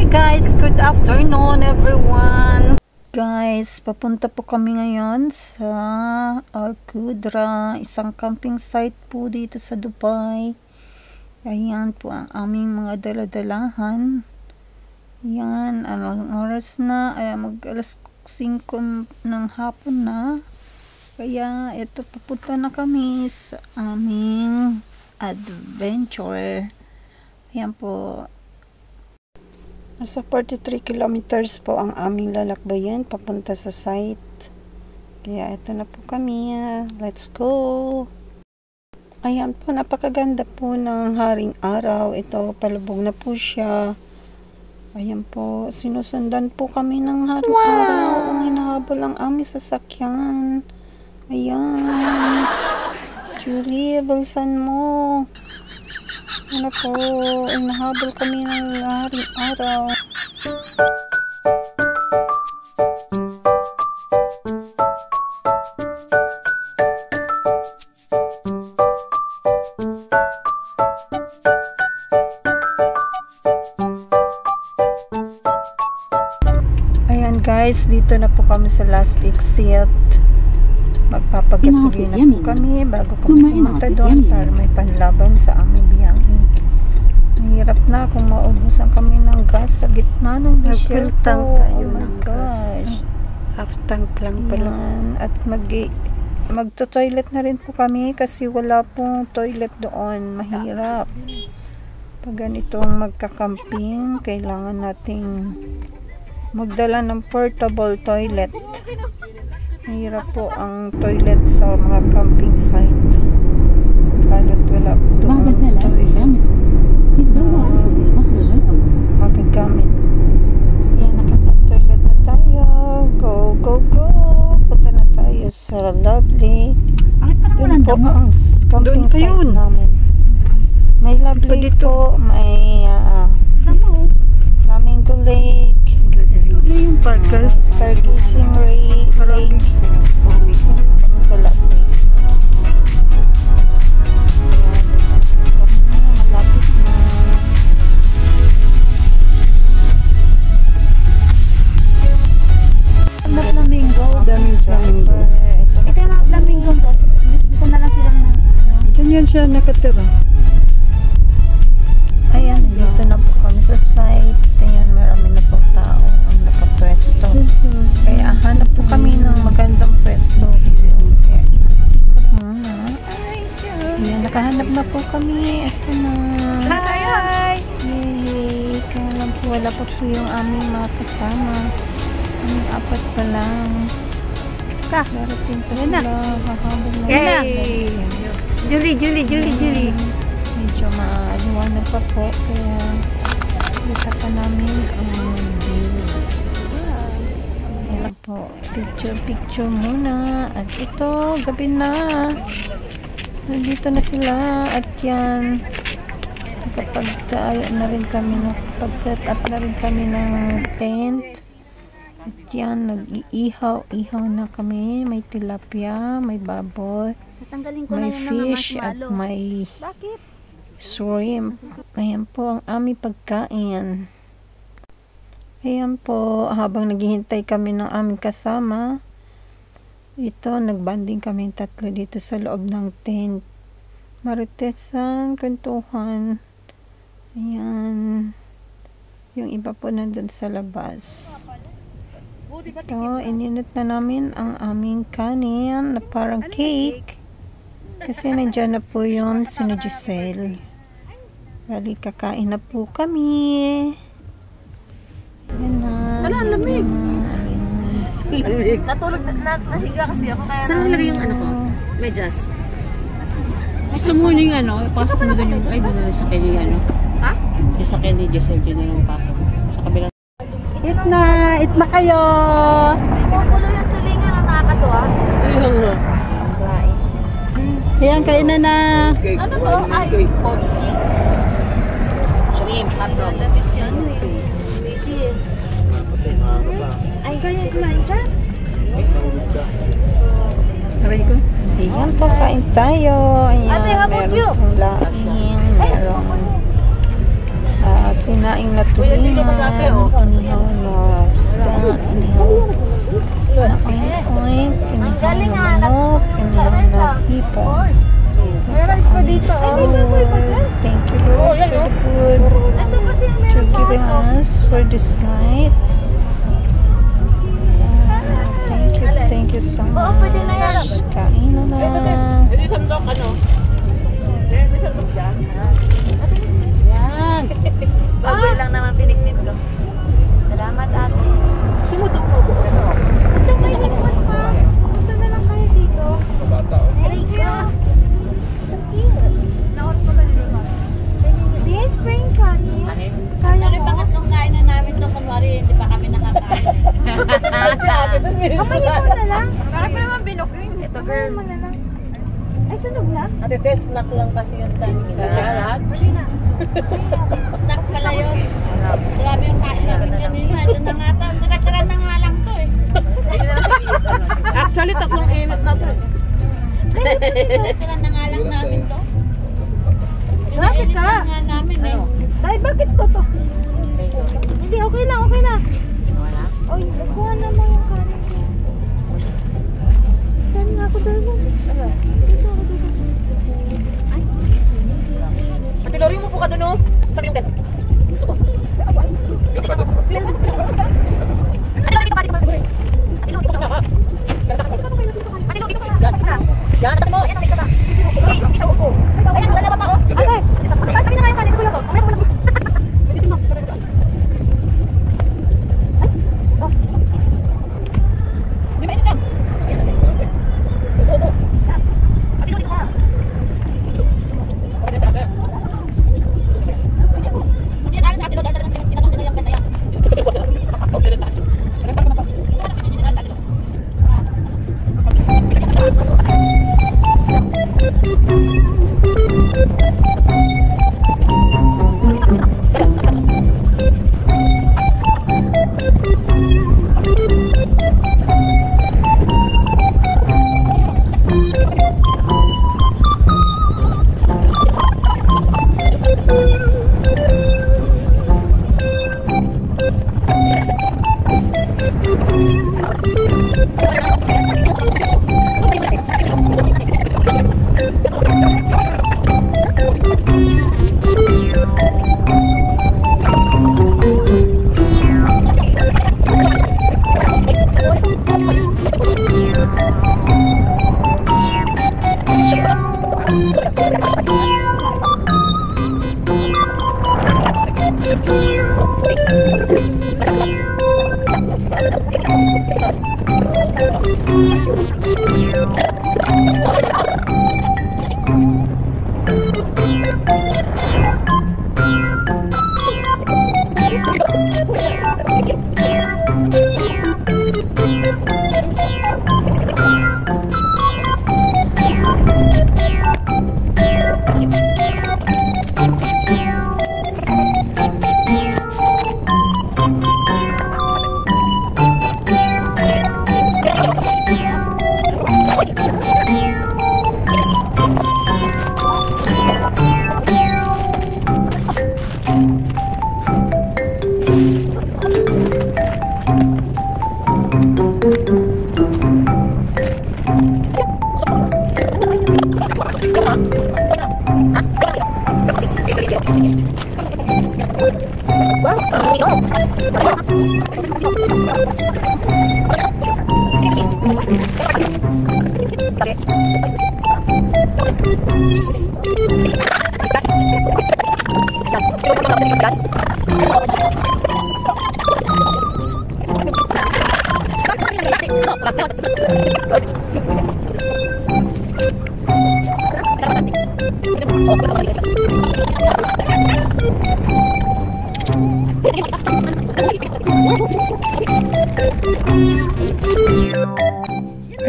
Hi guys, good afternoon everyone. Guys, papunta po kami ngayon sa Al Qudra, isang camping site po dito sa Dubai. Ayan po ang aming mga daladalahan. Ayan, anong oras na? Mag alas 5 ng hapon na. Kaya ito, papunta na kami sa aming adventure. Ayan po. Nasa 43 kilometers po ang aming lalakbayan papunta sa site. Kaya ito na po kami. Let's go! Ayan po, napakaganda po ng haring araw. Ito, palubog na po siya. Ayan po, sinusundan po kami ng haring araw. Ang hinahabol ang aming sasakyan. Ayan. Julie, bulsan mo. Ano po, inahabol kami ng haring araw. Ayan guys, dito na po kami sa last exit. Magpapagasolina po kami bago kami pumunta doon para may panlaban sa aming biyahe. Mahirap na kung maubusan kami ng gas sa gitna ng desierto. Oh my gosh. Half tank lang pala. At magto-toilet na rin po kami kasi wala pong toilet doon. Mahirap. Pag ganitong magkakamping, kailangan nating magdala ng portable toilet. Mahirap po ang toilet sa mga camping site. Lalo't wala po doon toilet. Magagamit. Yan, nakapag-toilet na tayo. Go, go, go! Punta na tayo sa Lovely. Doon po ang camping site namin. May Lovely po, may Flamingo Lake, Yung parker. Stargazing Lake, sa Lovely. Malapit na. Flamingo. Daming flamingo. Ito yung mga flamingo to. Bisa na lang silang Diyan yan siya nakatira. Ayan, dito na po kami sa site. Ayan, marami na pong tao ang nakapwesto. Kaya hanap po kami ng magandang pwesto dito. Kaya ikot-ikot muna. Ayan, nakahanap na po kami. Ito na. Hi! Yay! Kaya lang po, wala pa po yung aming mga kasama. Aming apat pa lang. Darating pa sila. Hahabol na. Yay! Julie. Medyo maliwanag pa po. Kaya kita pa namin ang view. Ayan po. Picture muna. At ito, gabi na. Nandito na sila. At yan. Nakapag-tayo na rin kami. Nakapag-set up na rin kami ng tent. At yan, nag-iihaw na kami. May tilapia, may baboy, may fish, at may shrimp. Ayan po ang aming pagkain. Ayan po, habang naghihintay kami ng aming kasama, ito, nagbanding kami tatlo dito sa loob ng tent. Maritesan, kwentuhan. Ayan. Yung iba po nandun sa labas. Ito, ininit na namin ang aming kanin na parang cake. Kasi nandiyan na po yung sina Giselle. Bali, kakain na po kami. Ayan na. lamig. Ayan. Natulog na, nahiga kasi ako kaya Saan nilagay yung ano ko? Medyas. Gusto mo yung ano, pasok mo doon yung, ay doon sa kay ano. Ha? Yung sa kay ni Giselle dyan yung pasok. Sa kabilang. Eat na kayo. Pupulo yung tulingan na nakakatuwa. Ayun nga. Ayan, kain na na. Ano to? Ay, Popski. Shrimp, hotdog. Ay, kaya kumain ka? Aray ko. Ayan po, kain tayo. Ayan, meron pong laing, merong Sinaing na tulingan, inihaw na isda, inihaw na oink-oink, inihaw na manok, inihaw na hipon. Thank you Lord for the food you're giving us for this night. Thank you so much. Kain na na. Yan. Baboy lang naman piniknit ko. Salamat ate. Sumudok mo po. Ito may likod pa. Gusto na lang kayo dito. Erika. Naon pa ba nila? This spring kani. Kaya mo. Pangatlong kain na namin to kunwari hindi pa kami nakakain. Kamay mo na lang. Marami naman binukring. Ito girl. Ay sunog na? Ate, test snack lang kasi yun kanina. Lahat? Hindi na. Snack pala yun. Grabe yung kain namin kanina. Ito na nga to. Nakatara na nga lang to eh. Actually, tatlong init na to. Nakatara na nga lang namin to. Bakit ka? Nga namin eh. Dahil bakit to? Hindi, okay na. Wala? Oy, kuha na mo yung kanin. Saan nga ako dahil? Dito ako dito. Ate Lori, mo po ka doon, oh. Sabi yung dead. Yan, ate mo. Ayan, may isa pa. Isa upo. Ayan, wala na pa ako. Ate! Sabi na nga yung kanin. Gusto lang ko. Mamaya ko lang. Di ba init ka?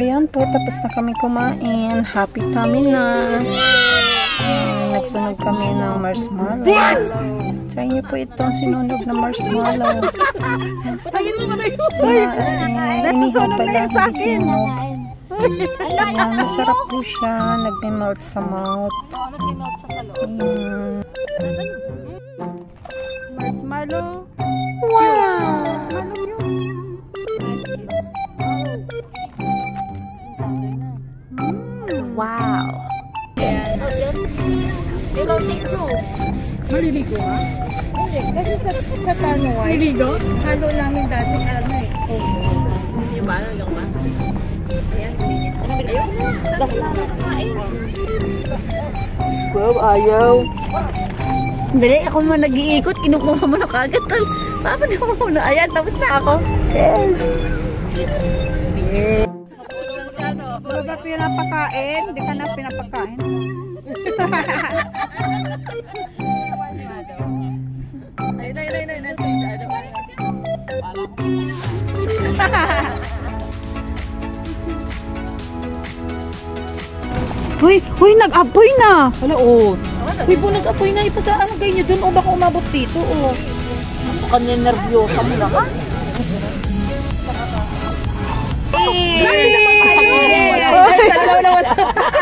Ayan po, tapos na kami kumain. Happy tummy na. Nagsunog kami ng marshmallow. Try niyo po itong sinunog na marshmallow. Inihaw pala, hindi sinunog. Ayan, masarap po siya. Nagme-melt sa mouth. Ayan. Halo. Wow! Maliligo ka? Kasi sa Tanoy, Maliligo? halo namin dati Yung ba? Hanggang ba? Wow, ayaw. Dali, ako mo nag-iikot, kinukuha mo na kagad. Papa, di mo muna. Ayan, tapos na ako. Wala ba pinapakain? Hindi ka na pinapakain. Huy, nag-apoy na. Wala, oh. Huy po, nag-apoy na. Ipasaan mo kayo nyo dun, o baka umabot dito, oh. Baka nervyosa mo na, ha?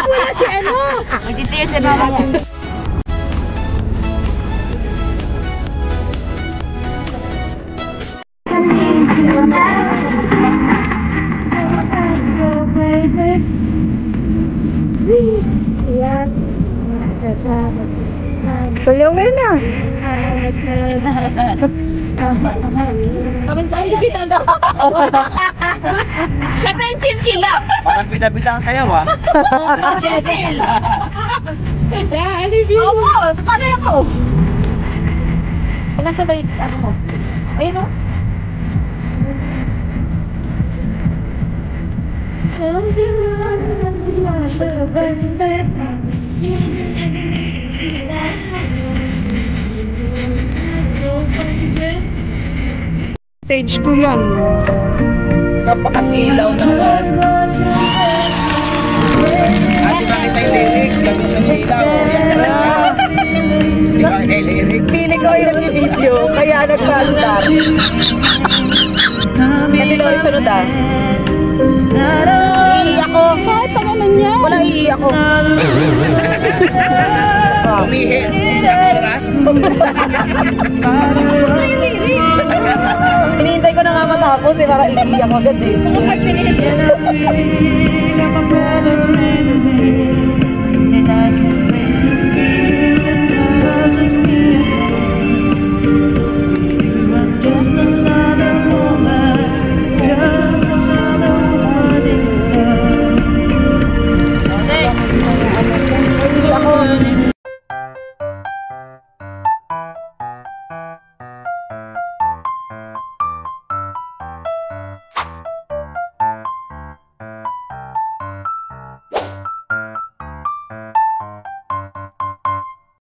Wala si ano. Mag-cheers si mama mo. Sayaw ngayon na. Kami tayo bitan daw. Siya na yung chinchilla. Parang bida-bida ang sayaw ah. Chinchilla. Opo, paano ako? Wala sa balik, ano mo? Ayun o. Stage ko yan. Napakasilaw naman. Kasi bakit tayo lyrics? Gamit ng ilaw. Hindi ba kay lyrics? Pili ko yung nag-video, kaya nagpandar. Hindi ko yung sunod ah. Iiyak ko. Ay, pag ano niya? Walang iiyak ko. Umihi. Isang oras. Hinihintay ko na nga matapos eh, para iiyak agad eh.